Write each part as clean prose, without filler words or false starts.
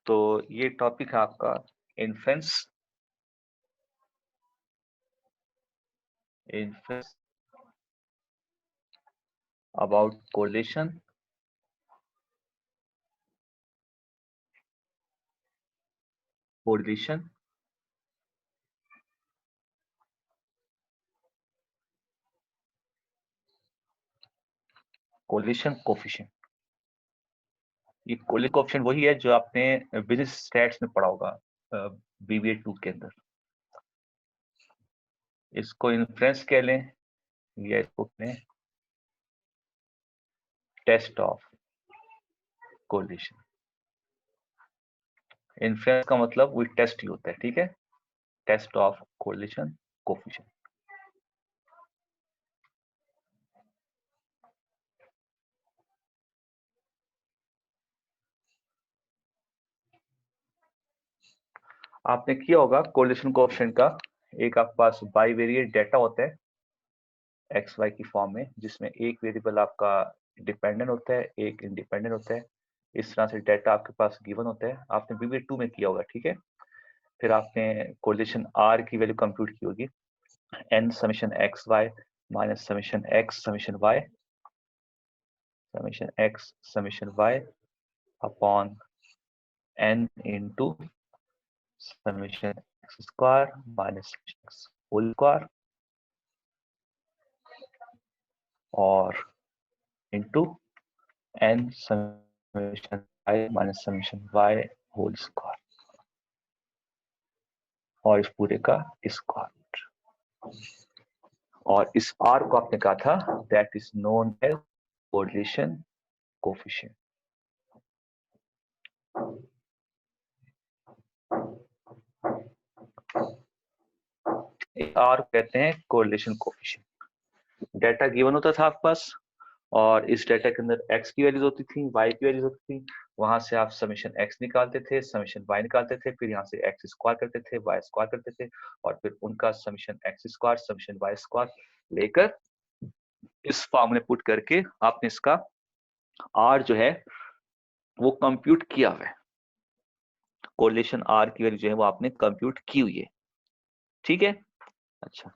तो ये टॉपिक है आपका inference about correlation correlation coefficient. ये कोरिलेशन कोफिशिएंट वही है जो आपने बिजनेस स्टैट्स में पढ़ा होगा बीबीए 2 के अंदर। इसको इन्फ्लुएंस कह लें या इसको कहें टेस्ट ऑफ कोरिलेशन। इन्फ्लुएंस का मतलब वही टेस्ट ही होता है, ठीक है, टेस्ट ऑफ कोरिलेशन कोफिशिएंट। आपने किया होगा कोरिलेशन कोफिशिएंट का, एक आपके पास बाईवेरिएट डेटा होता है एक्स वाई की फॉर्म में, जिसमें एक वेरिएबल आपका डिपेंडेंट होता है, एक इंडिपेंडेंट होता है। इस तरह से डेटा आपके पास गिवन होता है। आपने बीबीए 2 में किया होगा, ठीक है। फिर आपने कोरिलेशन आर की वैल्यू कंप्यूट की होगी, N summation X Y minus summation X summation Y upon N into summation X square minus X whole square और into N summation I minus summation Y whole square और इस पूरे का square. और इस are को आपने कहा था that is known as correlation coefficient. R कहते हैं कोरिलेशन कोफिशिएंट। डेटा गिवन होता था आपके पास और इस डेटा के अंदर x की वैल्यूज होती थी, y की वैल्यूज होती थी। वहां से आप समेशन x निकालते थे, समेशन y निकालते थे, फिर यहाँ से x स्क्वायर करते थे, y स्क्वायर करते थे और फिर उनका summation x square summation y square लेकर इस फॉर्म में पुट करके आपने इसका r जो है वो कंप्यूट किया हुआ है। कोरिलेशन r की वैल्यू जो है वो आपने कंप्यूट की हुई है, ठीक है। अच्छा,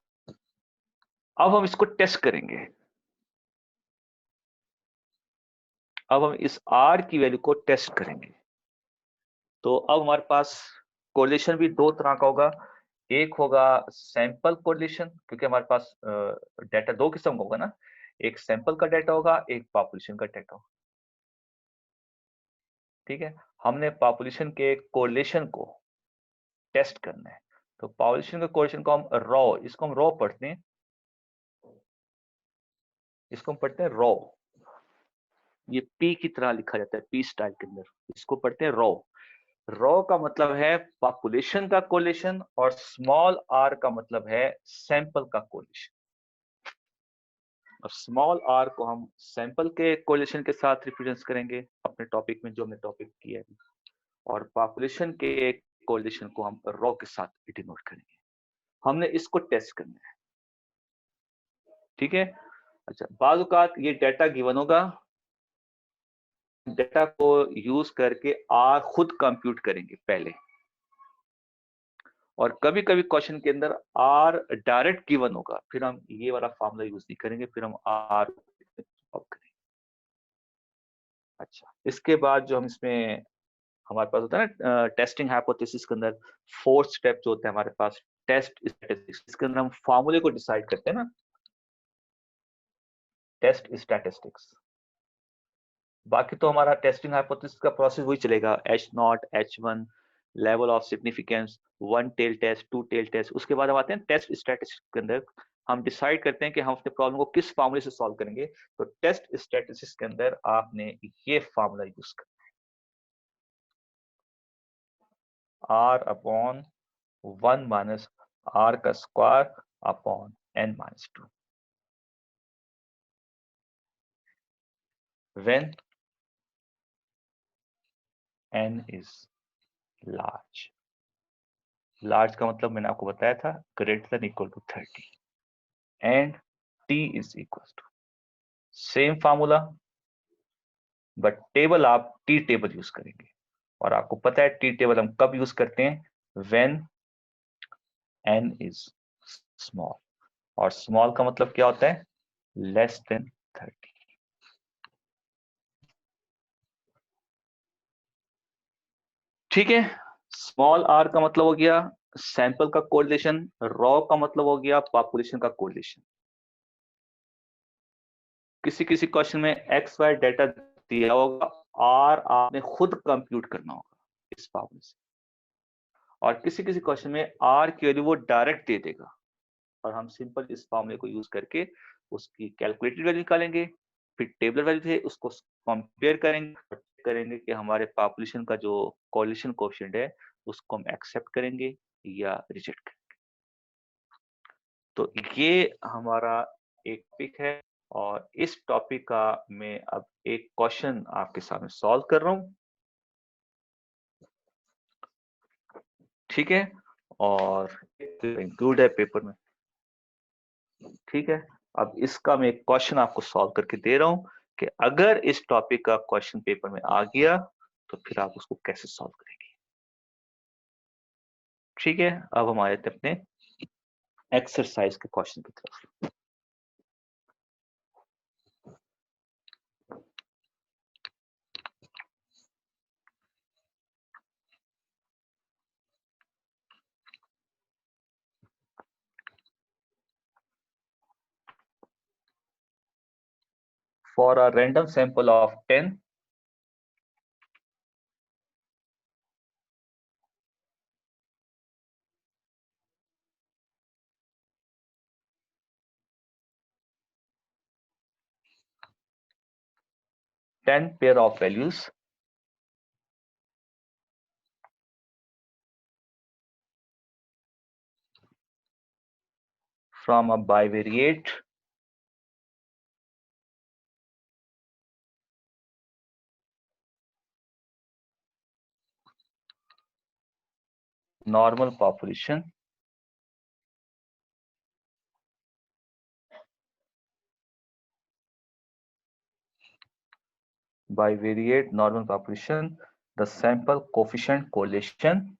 अब हम इसको टेस्ट करेंगे। अब हम इस r की वैल्यू को टेस्ट करेंगे। तो अब हमारे पास कोरिलेशन भी दो तरह का होगा। एक होगा सैंपल कोरिलेशन, क्योंकि हमारे पास डेटा दो किस्म का होगा ना, एक सैंपल का डेटा होगा, एक पॉपुलेशन का डेटा होगा, ठीक है। हमने पॉपुलेशन के कोरिलेशन को टेस्ट करना है। तो पॉपुलेशन के कोरिलेशन को हम रॉ, इसको हम रॉ पढ़ते हैं, इसको हम पढ़ते हैं रॉ। ये पी की तरह लिखा जाता है, पी स्टाइल के अंदर, इसको पढ़ते हैं रॉ। रॉ का मतलब है पॉपुलेशन का कोरिलेशन और स्मॉल आर का मतलब है सैंपल का कोरिलेशन। और स्मॉल आर को हम सैंपल के कोरिलेशन के साथ रिप्रेजेंट करेंगे अपने टॉपिक में, जो हमने टॉपिक किया है, और पॉपुलेशन के कोरिलेशन को हम रॉ के साथ डिनोट करेंगे। हमने इसको टेस्ट करना है, ठीक है। अच्छा, बाज़ औक़ात ये डेटा गिवन होगा, डेटा को यूज करके आर खुद कंप्यूट करेंगे पहले, और कभी कभी क्वेश्चन के अंदर आर डायरेक्ट गिवन होगा, फिर हम ये वाला फॉर्मूला यूज नहीं करेंगे, फिर हम आर करेंगे। अच्छा, इसके बाद जो हम इसमें हमारे पास होता है ना टेस्टिंग हाइपोथेसिस के अंदर फोर्थ स्टेप जो होता है हमारे पास टेस्ट स्टैटिस्टिक्स, इसके अंदर हम फॉर्मूले को डिसाइड करते हैं ना, टेस्ट स्टैटिस्टिक्स। बाकी तो हमारा टेस्टिंग हाइपोथेसिस का प्रोसेस वही चलेगा, H0, H1, level of significance, one tail test, two tail test. उसके बाद हम आते हैं टेस्ट स्टैटिस्टिक्स के अंदर, हम डिसाइड करते हैं कि हम अपने प्रॉब्लम को किस फॉर्मूले से सॉल्व करेंगे। तो टेस्ट स्टैटिस्टिक्स के अंदर आपने ये फॉर्मूला यूज करना, R अपॉन 1 माइनस R का square upon n minus 2 when n is large। Large का मतलब मैंने आपको बताया था greater than equal to 30 and t is equal to same formula, but table आप टी टेबल यूज करेंगे और आपको पता है टी टेबल हम कब यूज करते हैं, व्हेन n इज स्मॉल, और स्मॉल का मतलब क्या होता है, लेस देन 30। ठीक है, स्मॉल r का मतलब हो गया सैंपल का कोरिलेशन, रॉ का मतलब हो गया पॉपुलेशन का कोरिलेशन। किसी किसी क्वेश्चन में एक्स वाई डेटा दिया होगा, आर आपने खुद कंप्यूट करना होगा इस फॉर्मूले से, और किसी किसी क्वेश्चन में आर की वैल्यू वो डायरेक्ट दे देगा और हम सिंपल इस फॉर्मूले को यूज करके उसकी कैलकुलेटेड वैल्यू निकालेंगे, फिर टेबलर वैल्यू थे उसको कंपेयर करेंगे और check करेंगे कि हमारे पॉपुलेशन का जो कोरिलेशन कोएफिशिएंट है उसको हम एक्सेप्ट करेंगे या रिजेक्ट करेंगे। तो ये हमारा एक टॉपिक है, और इस टॉपिक का मैं अब एक क्वेश्चन आपके सामने सॉल्व कर रहा हूं। ठीक है, और इंक्लूड है पेपर में। ठीक है, अब इसका मैं एक क्वेश्चन आपको सॉल्व करके दे रहा हूं कि अगर इस टॉपिक का क्वेश्चन पेपर में आ गया तो फिर आप उसको कैसे सॉल्व करेंगे। ठीक है, अब हम आए थे अपने एक्सरसाइज के क्वेश्चन की तरफ। For a random sample of 10, pair of values from a bivariate normal population the sample coefficient correlation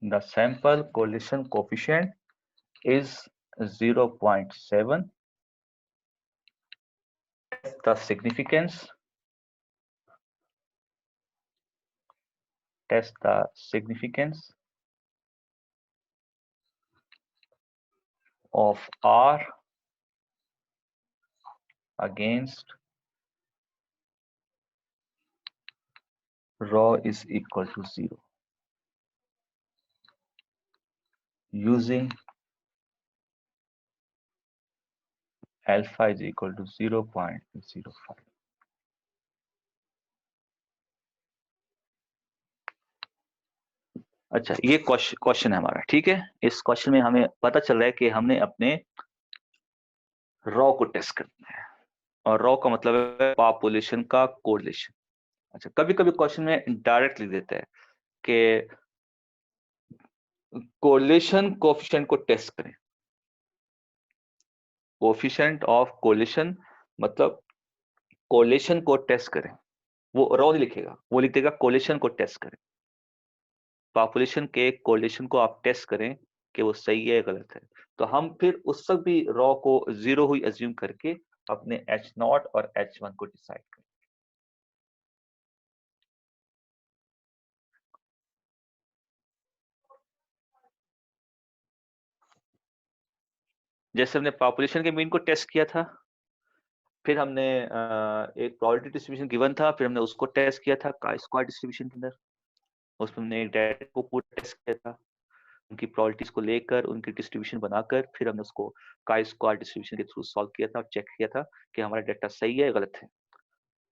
the sample correlation coefficient is 0.7. The significance, test the significance of R against rho is equal to 0 using alpha is equal to 0.05. अच्छा, ये question है हमारा। ठीक है, इस question में हमें पता चल रहा है कि हमने अपने रॉ को टेस्ट करना है, और रॉ का मतलब है पॉपुलेशन का कोरिलेशन। अच्छा, कभी कभी क्वेश्चन में डायरेक्ट लिख देता है कि कोरिलेशन कोएफिशिएंट को टेस्ट करें। कोएफिशिएंट ऑफ कोरिलेशन मतलब कोरिलेशन को टेस्ट करें, वो रॉ नहीं लिखेगा, वो लिख देगा कोरिलेशन को टेस्ट करें। पॉपुलेशन के कोरिलेशन को आप टेस्ट करें कि वो सही है या गलत है। तो हम फिर उस वक्त भी रॉ को 0 हुई अज्यूम करके अपने H0 और H1 को डिसाइड करें। जैसे हमने पॉपुलेशन के मीन को टेस्ट किया था, फिर हमने एक प्रोबेबिलिटी डिस्ट्रीब्यूशन गिवन था, फिर हमने उसको टेस्ट किया था का स्क्वायर डिस्ट्रीब्यूशन के अंदर। उसमें हमने एक डेटा को पूरा टेस्ट किया था, उनकी प्रोबेबिलिटीज को लेकर उनकी डिस्ट्रीब्यूशन बनाकर फिर हमने उसको का स्क्वायर डिस्ट्रीब्यूशन के थ्रू सॉल्व किया था और चेक किया था कि हमारा डेटा सही है या गलत है।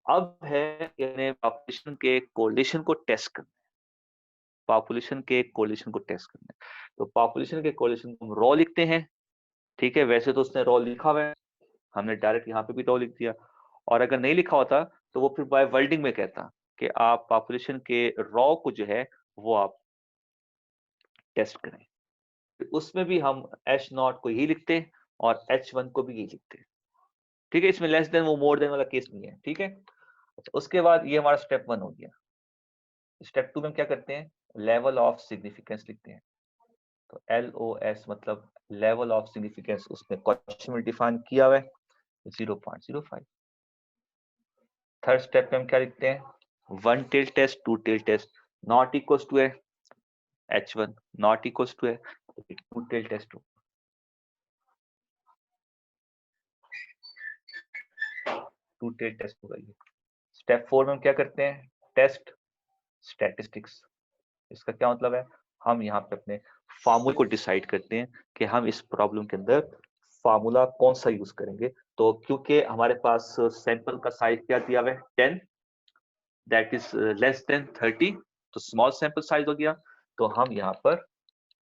अब है यानी पॉपुलेशन के कोरिलेशन को टेस्ट करना है, पॉपुलेशन के कोरिलेशन को टेस्ट करना है। तो पॉपुलेशन के कोरिलेशन को हम रॉ लिखते हैं। ठीक है, वैसे तो उसने रॉ लिखा हुआ है, हमने डायरेक्ट यहाँ पे भी रॉ लिख दिया, और अगर नहीं लिखा होता तो वो फिर बाय वर्डिंग में कहता कि आप पॉपुलेशन के रॉ को जो है वो आप टेस्ट करें। तो उसमें भी हम H0 को ही लिखते हैं और H1 को भी यही लिखते हैं, ठीक है। इसमें लेस देन वो मोर देन वाला केस नहीं है, ठीक है। अच्छा, उसके बाद ये हमारा स्टेप 1 हो गया। स्टेप 2 में हम क्या करते हैं, लेवल ऑफ सिग्निफिकेंस लिखते हैं। तो LOS मतलब लेवल ऑफ सिग्निफिकेंस, उसमें क्वेश्चन में डिफाइन किया हुआ है 0.05। थर्ड स्टेप में हम क्या लिखते हैं, 1 tail test 2 tail test not equals to है H1, नॉट इक्वल्स टू है 2 टेल टेस्ट 2 टेल टेस्ट होगा ये। स्टेप 4 में हम क्या करते हैं, टेस्ट स्टैटिस्टिक्स। इसका क्या मतलब है, हम यहाँ पे अपने फार्मूले को डिसाइड करते हैं कि हम इस प्रॉब्लम के अंदर फार्मूला कौन सा यूज करेंगे। तो क्योंकि हमारे पास सैंपल का साइज क्या दिया हुआ है 10, दैट इज लेस देन 30, तो स्मॉल सैंपल साइज हो गया। तो हम यहाँ पर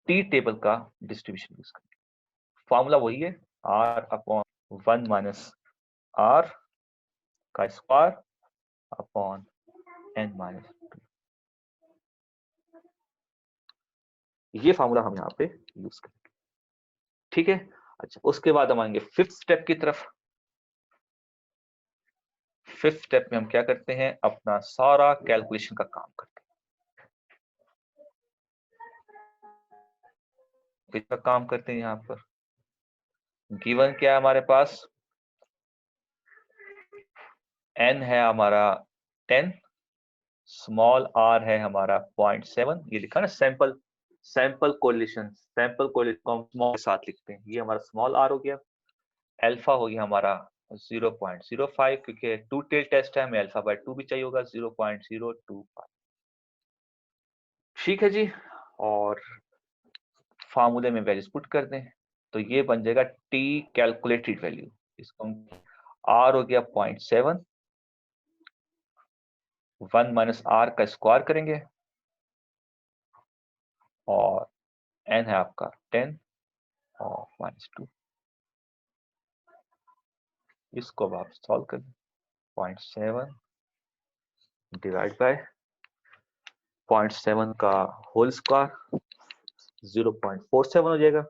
टी टेबल का डिस्ट्रीब्यूशन यूज करेंगे। फार्मूला वही है R अपॉन 1 माइनस R का स्क्वायर अपॉन n माइनस 2। ये फार्मूला हम यहाँ पे यूज करेंगे, ठीक है। अच्छा, उसके बाद हम आएंगे फिफ्थ स्टेप की तरफ। फिफ्थ स्टेप में हम क्या करते हैं, अपना सारा कैलकुलेशन का काम करते हैं। इसका काम करते हैं, यहाँ पर गिवन क्या है हमारे पास, n है हमारा 10, स्मॉल r है हमारा 0.7, ये लिखा ना सैंपल कोरिलेशन को हम स्मॉल के साथ लिखते हैं, ये हमारा स्मॉल r हो गया। अल्फा हो गया हमारा 0.05, क्योंकि 2 टेल टेस्ट है, हमें अल्फा बाय 2 भी चाहिए होगा 0.025, ठीक है जी। और फार्मूले में वैल्यूज पुट कर दें, तो ये बन जाएगा टी कैलकुलेटेड वैल्यू। इसको हम r हो गया 0.7, 1 माइनस r का स्क्वायर करेंगे और n है आपका 10 और -2। इसको अब आप सॉल्व कर दें, 0.7 डिवाइड बाय 0.7 का होल स्क्वायर 0.47 हो जाएगा।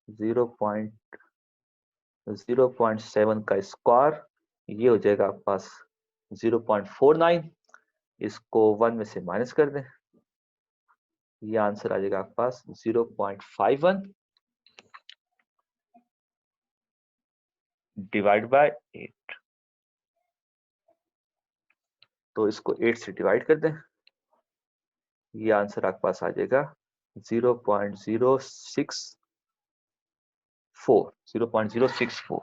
0.7 का स्क्वायर ये हो जाएगा आपके पास 0.49। इसको 1 में से माइनस कर दें, ये आंसर आ जाएगा आपके पास 0.51 डिवाइड बाय 8। तो इसको 8 से डिवाइड कर दें, ये आंसर आपके पास आ जाएगा 0.064।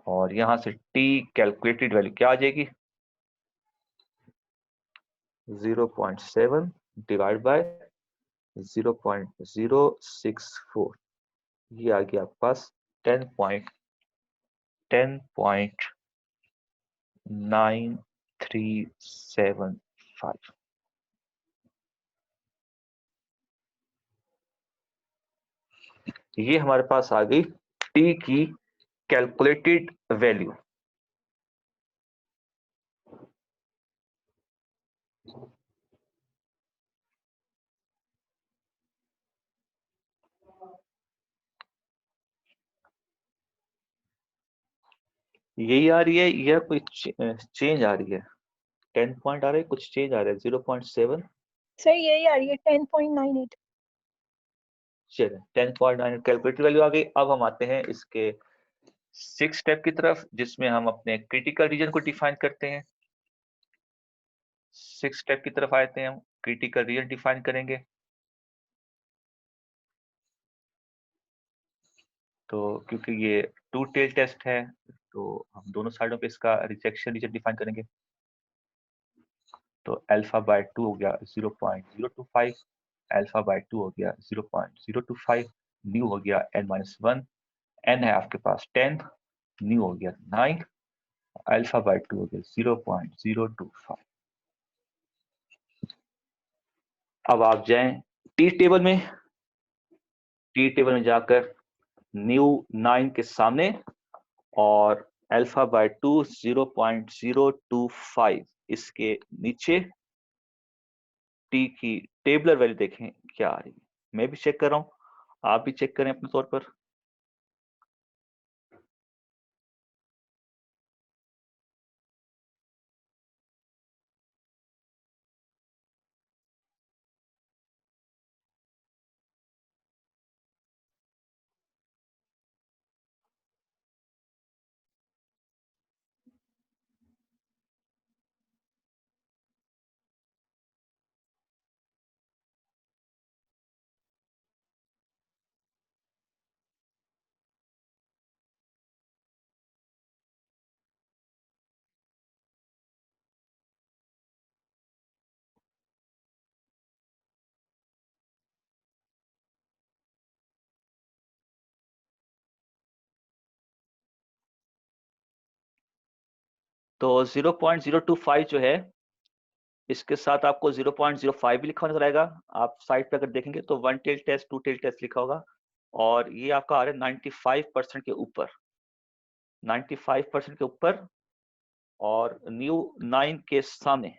और यहां से टी कैलकुलेटेड वैल्यू क्या आ जाएगी, 0.7 डिवाइड बाय 0.064, ये आ गया आपके पास 10.9375। ये हमारे पास आ गई टी की कैलकुलेटेड वैल्यू। यही आ रही है या कोई चेंज आ रही है, 10 पॉइंट आ रहा है, कुछ चेंज आ रहा है 0.7। सर यही आ रही है 10.98। चलिए 10.9 कैलकुलेटेड वैल्यू आ गई। अब हम आते हैं इसके 6 स्टेप की तरफ, जिसमें हम अपने क्रिटिकल रीजन को डिफाइन करते हैं। 6 स्टेप की तरफ आते हैं, हम क्रिटिकल रीजन डिफाइन करेंगे। तो क्योंकि ये 2 टेल टेस्ट है, तो हम दोनों साइडों पे इसका रिजेक्शन रीजन डिफाइन करेंगे। तो अल्फा बाय 2 हो गया 0.025, अल्फा बाय 2 हो गया 0.025, न्यू हो गया n-1, n है आपके पास 10, न्यू हो गया 9, अल्फा बाय 2 हो गया 0.025। अब आप जाएं टी टेबल में, टी टेबल में जाकर न्यू 9 के सामने और अल्फा बाय 2 0.025 इसके नीचे टी की टेबलर वैल्यू देखें क्या आ रही है। मैं भी चेक कर रहा हूं, आप भी चेक करें अपने तौर पर। तो 0.025 जो है, इसके साथ आपको 0.05 भी लिखा नजर आएगा। आप साइड पे अगर देखेंगे तो 1 टेल टेस्ट 2 टेल टेस्ट लिखा होगा, और ये आपका आ रहा है 95% के ऊपर, 95% के ऊपर, और न्यू 9 के सामने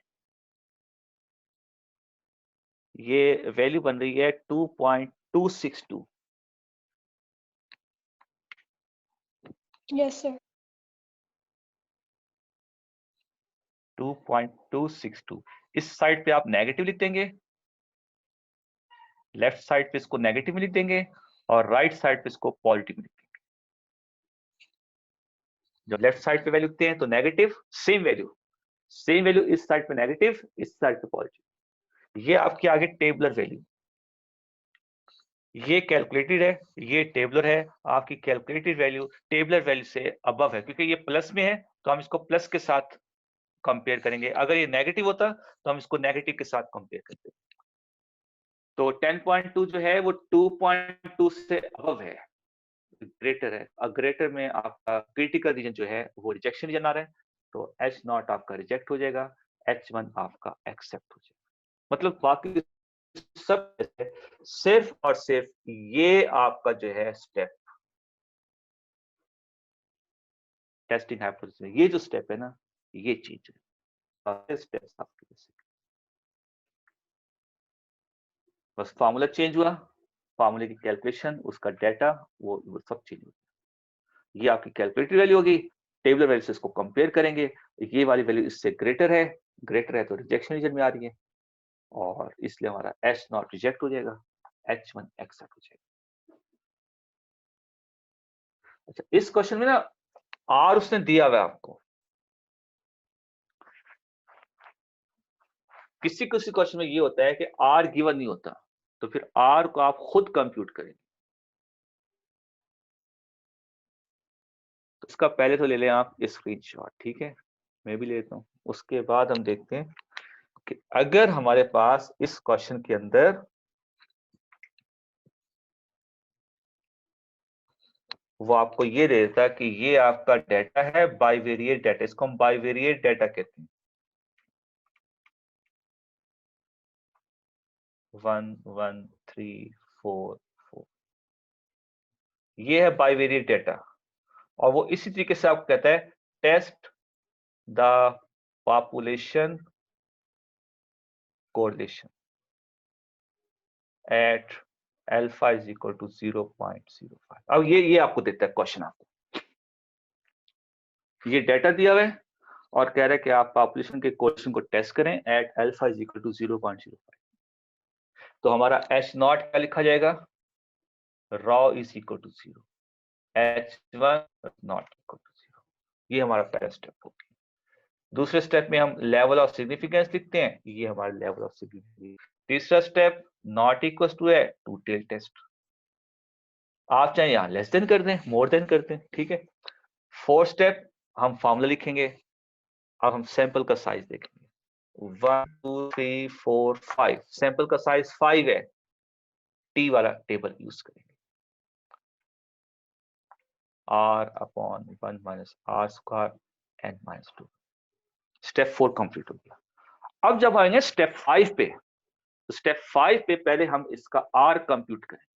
ये वैल्यू बन रही है 2.262। Yes, sir. 2.262। इस साइड पे आप नेगेटिव लिख देंगे, लेफ्ट साइड पे इसको नेगेटिव में लिख देंगे, और राइट साइड पे इसको पॉजिटिव में लिख देंगे। जब लेफ्ट साइड पे वैल्यू लिखते हैं तो नेगेटिव, सेम वैल्यू इस साइड पे नेगेटिव, इस साइड पे पॉजिटिव। ये आपके आगे टेबलर वैल्यू, ये कैलकुलेटेड है, ये टेबलर है। आपकी कैलकुलेटेड वैल्यू टेबलर वैल्यू से अबव है, क्योंकि ये प्लस में है तो हम इसको प्लस के साथ कंपेयर करेंगे। अगर ये नेगेटिव होता तो हम इसको नेगेटिव के साथ कंपेयर करते। तो 10.2 जो है वो 2.2 से अबव है, ग्रेटर है। ग्रेटर में आपका क्रिटिकल रीजन जो है वो रिजेक्शन रीजन आ रहा है, तो H0 आपका रिजेक्ट हो जाएगा, H1 आपका एक्सेप्ट हो जाएगा। मतलब बाकी सब सिर्फ और सिर्फ ये आपका जो है स्टेप, टेस्टिंग हाइपोथेसिस में ये जो स्टेप है ना, ये चीज है स्टेप्स आपके जैसे। बस फार्मूला चेंज हुआ, फार्मूले की कैलकुलेशन, उसका डाटा, वो सब चेंज हुआ। ये आपकी कैलकुलेटेड वैल्यू होगी, टेबलर वैल्यू से इसको कंपेयर करेंगे, ये वाली वैल्यू इससे ग्रेटर है तो रिजेक्शन रीजन में आ रही है, और इसलिए हमारा H0 रिजेक्ट हो जाएगा, H1 एक्सेप्ट हो जाएगा। अच्छा, इस क्वेश्चन में ना R उसने दिया हुआ है आपको, किसी किसी क्वेश्चन में ये होता है कि R गिवन नहीं होता, तो फिर R को आप खुद कंप्यूट करेंगे। तो इसका पहले तो ले लें आप स्क्रीनशॉट, ठीक है, मैं भी लेता हूं। उसके बाद हम देखते हैं कि अगर हमारे पास इस क्वेश्चन के अंदर वो आपको ये दे देता कि ये आपका डाटा है बाइवेरिएट डाटा, इसको हम बाइवेरिएट डाटा कहते हैं। 1 1 3 4 4, ये है बाइवेरिएट डाटा, और वो इसी तरीके से आपको कहता है test the population correlation at alpha is equal to 0.05। अब ये आपको देता है क्वेश्चन, आपको ये डाटा दिया हुआ है और कह रहा है कि आप पॉपुलेशन के कोरिलेशन को टेस्ट करें at alpha is equal to 0.05। तो हमारा H0 क्या लिखा जाएगा, rho is equal to 0, H1 not equal to 0। ये हमारा पहला स्टेप हो गया। दूसरे स्टेप में हम लेवल ऑफ सिग्निफिकेंस लिखते हैं, ये हमारा लेवल ऑफ सिग्निफिकेंस। तीसरा स्टेप नॉट इक्वल टू है टू टेल टेस्ट, आप चाहे यहां लेस देन कर दें, मोर देन कर दें, ठीक है। फोर्थ स्टेप हम फॉर्मूला लिखेंगे। अब हम सैंपल का साइज देखेंगे, 1 2 3 4 5, सैंपल का साइज 5 है, टी वाला टेबल यूज करेंगे, r upon 1 minus r square n minus 2। Step 4 complete हो गया। अब जब आएंगे स्टेप 5 पे, तो स्टेप 5 पे पहले हम इसका r कंप्यूट करें,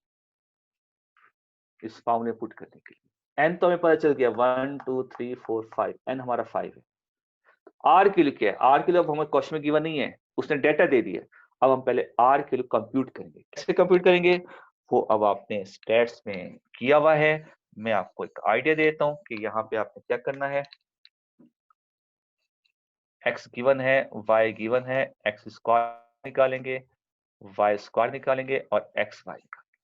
इस फॉर्मूले पुट करने के लिए। n तो हमें पता चल गया 1 2 3 4 5, n हमारा 5 है। आर के लिए क्या है, आर के लिए अब हमारे क्वेश्चन में गिवन नहीं है, उसने डेटा दे दिया। अब हम पहले आर के लिए कंप्यूट करेंगे। कैसे कंप्यूट करेंगे वो अब आपने स्टैट्स में किया हुआ है। मैं आपको एक आइडिया देता हूं कि यहाँ पे आपने क्या करना है। एक्स गिवन है, वाई गिवन है, एक्स स्क्वायर निकालेंगे, वाई स्क्वायर निकालेंगे और एक्स वाई निकालेंगे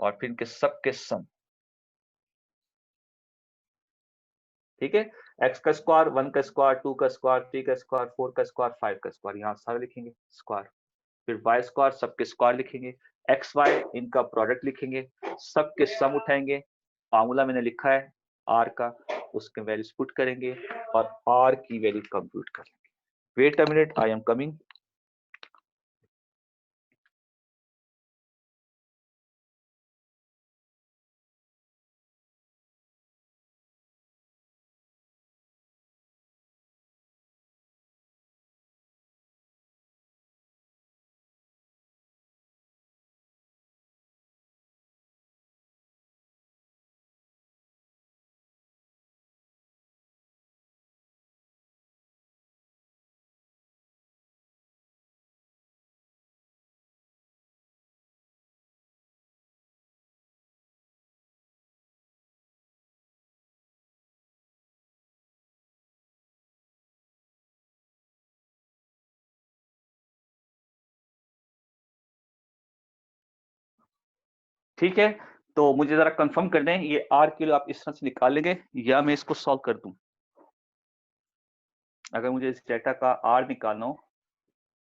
और फिर इनके सब के सम। ठीक है, एक्स का स्क्वायर, 1 का स्क्वायर, 2 का स्क्वायर, 3 का स्क्वायर, 4 का स्क्वायर, 5 का स्क्वायर, यहाँ सारे लिखेंगे स्क्वायर। फिर वाई स्क्वायर, सबके स्क्वायर लिखेंगे, एक्स वाई इनका प्रोडक्ट लिखेंगे, सबके सम उठाएंगे। फार्मूला मैंने लिखा है आर का, उसके वैल्यूज पुट करेंगे और आर की वैल्यू कंप्यूट करेंगे। Wait a minute, I am coming. ठीक है, तो मुझे जरा कंफर्म कर दें, ये आर किलो आप इस तरह से निकाल लेंगे या मैं इसको सॉल्व कर दूं? अगर मुझे इस डेटा का आर निकालना हो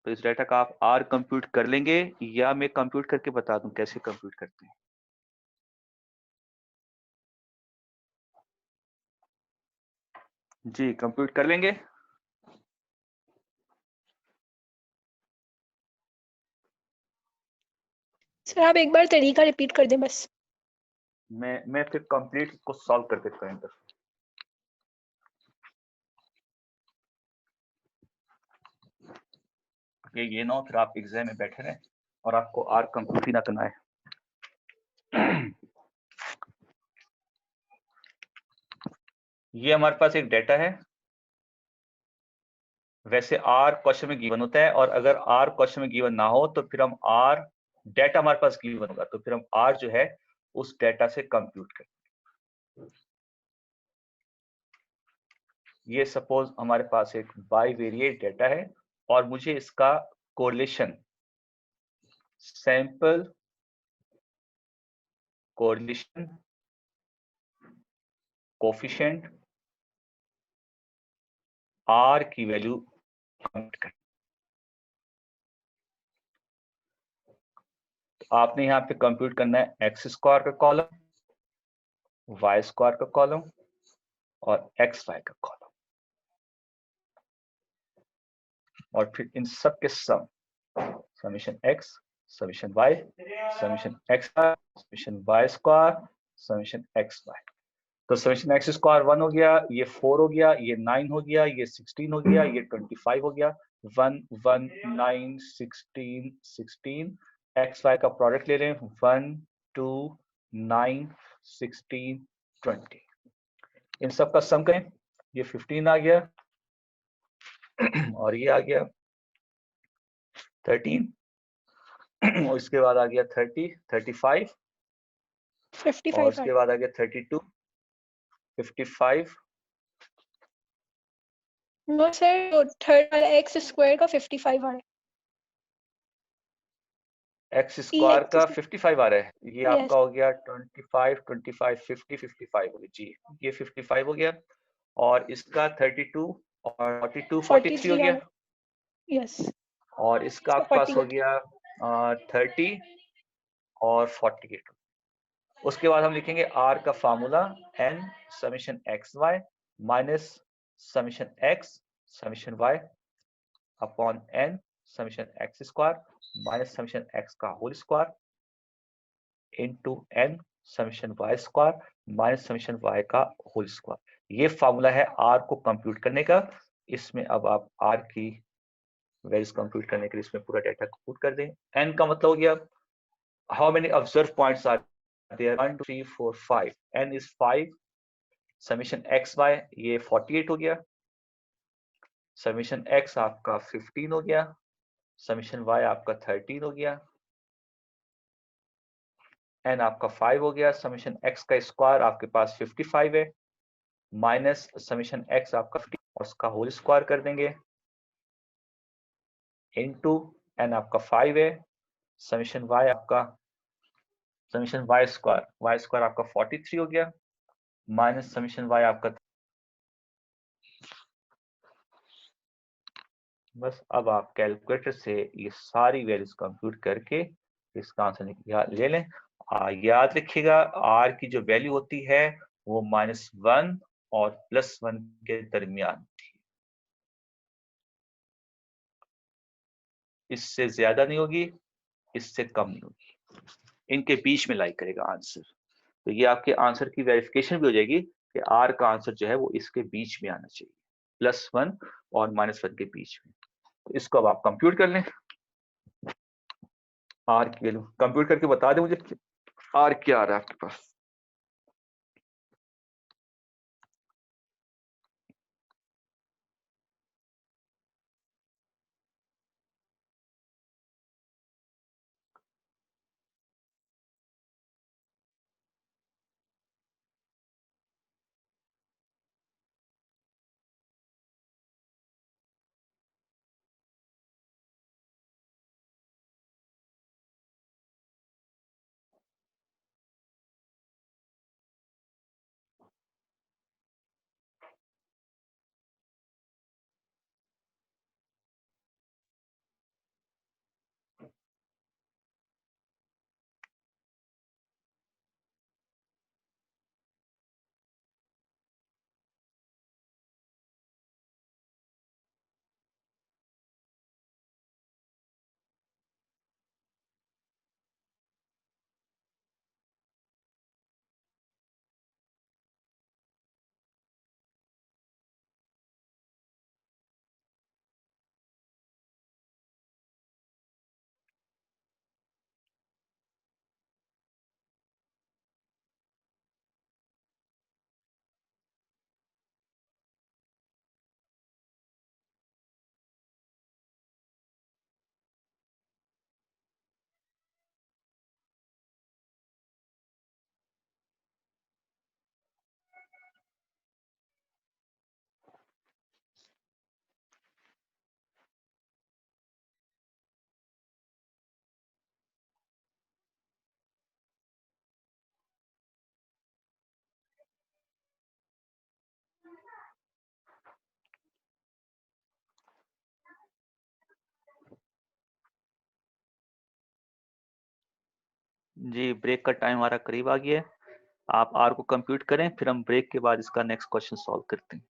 तो इस डेटा का आप आर कंप्यूट कर लेंगे या मैं कंप्यूट करके बता दूं कैसे कंप्यूट करते हैं? जी कंप्यूट कर लेंगे। सर आप एक बार तरीका रिपीट कर दें बस। मैं फिर कंप्लीट को सॉल्व कर देता हूं इधर। ये ना हो फिर आप एग्जाम में बैठे रहे और आपको आर कंप्यूट ही ना करना है। ये हमारे पास एक डेटा है। वैसे आर क्वेश्चन में गिवन होता है और अगर आर क्वेश्चन में गिवन ना हो तो फिर हम आर, डेटा हमारे पास गिवन होगा तो फिर हम आर जो है उस डेटा से कंप्यूट करें। ये सपोज हमारे पास एक बाईवेरिएट डेटा है और मुझे इसका correlation, sample correlation coefficient R की वैल्यू कंप्यूट करनी। तो आपने यहाँ पे कंप्यूट करना है एक्स स्क्वायर का कॉलम, वाई स्क्वायर का कॉलम और एक्स वाई का कॉलम और फिर इन सब के sum, summation X, summation Y, summation X, summation Y square, summation x Y. तो समीशन एक्स स्क्वायर 1 हो गया, ये 4 हो गया, ये 9 हो गया, ये 16 हो गया, ये 25 हो गया। 1 1 9 16 16 एक्स वाई का प्रोडक्ट ले रहे हैं 1 2 9 16 20। इन सब का सम करें, ये 15 आ गया और ये आ गया 13 और इसके बाद आ गया 30 35 और 55 इसके बाद आ गया 32 55। नो सर, तो थर्ड वाला एक्स स्क्वायर का 55 आ रहा एक्स है। स्क्वायर का एक्स 55 आ रहा है, ये यस आपका हो गया 25 25 50 55 हो गया जी, ये 55 हो गया और इसका 32 और 42 43 हो 43 आ गया रहा है। यस और इसका इसका आपके पास हो 48। गया 30 और 48। उसके बाद हम लिखेंगे आर का formula N summation x Y minus summation X summation Y upon N summation X square minus summation X का whole square into N summation Y square minus summation Y का होल स्क्वायर। ये formula है R को compute करने का। इसमें अब आप आर की वैल्यूज कंप्यूट करने के लिए इसमें पूरा डेटा पुट कर दें। एन का मतलब हो गया how many observe points are there, 1 2 3 4 5, n is 5 summation x y ये 48 हो गया समीशन x आपका 15 हो गया, समीशन y आपका 13 हो गया, n आपका 5 हो गया, समीशन x का स्क्वायर आपके पास 55 है, माइनस समीशन x आपका 50 और उसका होल स्क्वायर कर देंगे, इनटू n आपका 5 है, समीशन y स्क्वायर आपका 43 हो गया, माइनस समीशन y आपका, बस अब आप कैलकुलेटर से ये सारी वैल्यूज कंप्यूट करके इसका आंसर ले लें। याद रखिएगा r की जो वैल्यू होती है वो -1 और +1 के दरमियान, इससे ज्यादा नहीं होगी, इससे कम नहीं होगी, इनके बीच में लाई करेगा आंसर। तो ये आपके आंसर की वेरिफिकेशन भी हो जाएगी कि r का आंसर जो है वो इसके बीच में आना चाहिए, +1 और -1 के बीच में। तो इसको अब आप कंप्यूट कर लें, r की वैल्यू कंप्यूट करके बता दें मुझे r क्या आ रहा है आपके पास। जी ब्रेक का टाइम हमारा करीब आ गया है, आप आर को कंप्यूट करें, फिर हम ब्रेक के बाद इसका नेक्स्ट क्वेश्चन सॉल्व करते हैं।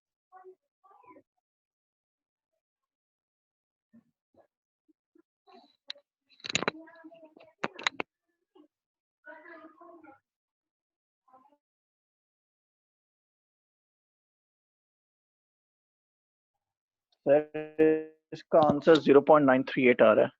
सर इसका आंसर 0.938 आ रहा है।